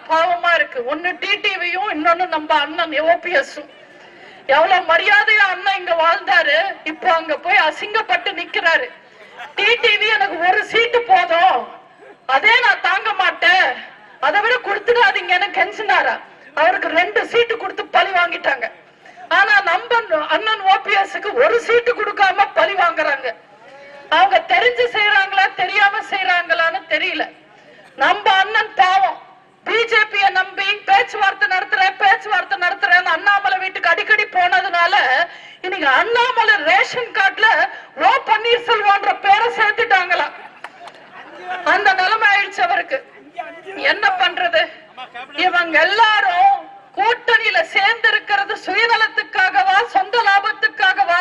பாவமா இருக்கு. ஒன்னு டிடிவியும் இன்னொன்னு நம்ம அண்ணன் ஓபிஎஸும். எவ்வளவு மரியாதையா அண்ணன் இங்க வாழ்ந்தாரு, இப்ப அங்க போய் அசிங்கப்பட்டு நிக்கிறாரு. டிடிவி எனக்கு ஒரு சீட்டு போதும், அதே நான் தாங்க மாட்டேன், அதை விட கொடுத்துடாதீங்கன்னு கெஞ்சினாரா. அவருக்கு 2 சீட்டு கொடுத்து பழி வாங்கிட்டாங்க. ஆனா நம்ம அண்ணன் ஓபிஎஸ்க்கு ஒரு சீட்டு கொடுக்காம பழி வாங்குறாங்க. அவங்க தெரிஞ்சு செய்யறாங்களா தெரியாம செய்யறாங்களான்னு தெரியல. நம்ம அண்ணன் பாவம் பிஜேபியை நம்பி பேச்சுவார்த்தை நடத்துறேன் அண்ணாமலை வீட்டுக்கு அடிக்கடி போனதுனால இன்னைக்கு அண்ணாமலை ரேஷன் கார்டுல ஓ பன்னீர்செல்வம்ன்ற பேரை சேர்த்துட்டாங்களா. அந்த நிலைமை ஆயிடுச்சு அவருக்கு. என்ன பண்றது? இவங்க எல்லாரும் கூட்டணியில சேர்ந்து இருக்கிறது சுயநலத்துக்காகவா, சொந்த லாபத்துக்காகவா,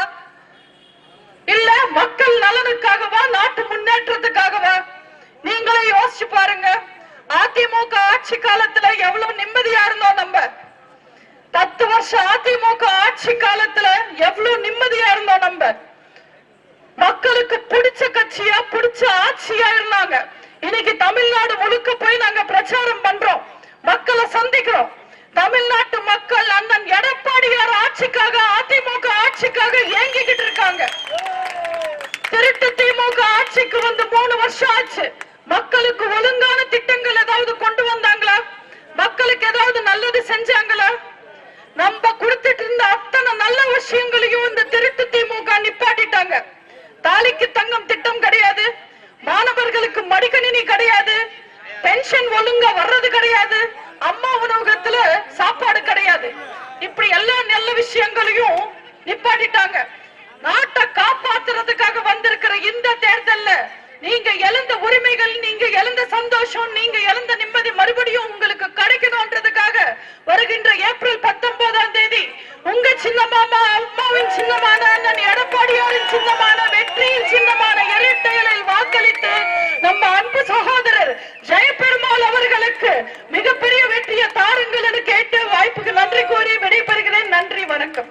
இல்ல மக்கள் நலனுக்காகவா, நாட்டு முன்னேற்றத்துக்காகவா? நீங்களே யோசிச்சு பாருங்க. அதிமுக ஆட்சி காலத்துல எவ்வளவு நிம்மதியா இருந்தோம். நம்ம 10 வருஷம் அதிமுக ஆட்சி காலத்துல எவ்வளவு நிம்மதியா இருந்தோம். நம்ம மக்களுக்கு பிடிச்ச கட்சியா பிடிச்ச ஆட்சியா இருந்தாங்க. இன்னைக்கு தமிழ்நாடு முழுக்க போய் நாங்க பிரச்சாரம் பண்றோம், மக்களை சந்திக்கிறோம். தமிழ்நாட்டு மக்கள் அண்ணன் எடப்பாடியார் ஆட்சிக்காக, அதிமுக ஆட்சிக்காக ஏங்கிக்கிட்டு இருக்காங்க. திருட்டு திமுக ஆட்சிக்கு வந்து 3 வருஷம் ஆச்சு. மக்களுக்கு ஒழுங்கான திட்டங்கள் ஏதாவது கொண்டு வந்தாங்களா? மக்களுக்கு ஏதாவது நல்லது செஞ்சாங்களா? நம்ம கொடுத்துட்டு இருந்த அத்தனை நல்ல விஷயங்களையும் இந்த திருட்டு திமுக நிப்பாட்டிட்டாங்க. தாலிக்கு தங்கம் திட்டம் கிடையாது, மாணவர்களுக்கு மடிக்கணினி கிடையாது, பென்ஷன் ஒழுங்கா வர்றது கிடையாது, அம்மா உணவகத்துல சாப்பாடு கிடையாது. இப்படி எல்லா நல்ல விஷயங்களையும் நிப்பாட்டிட்டாங்க. நாட்டை காப்பாத்துறதுக்காக வந்திருக்கிற இந்த தேர்தல்ல நீங்க இழந்த உரிமைகள், நீங்க இழந்த சந்தோஷம், நீங்க இழந்த நிம்மதி மறுபடியும் உங்களுக்கு கிடைக்கணும்ன்றதுக்காக வருகின்ற ஏப்ரல் 19ஆம் தேதி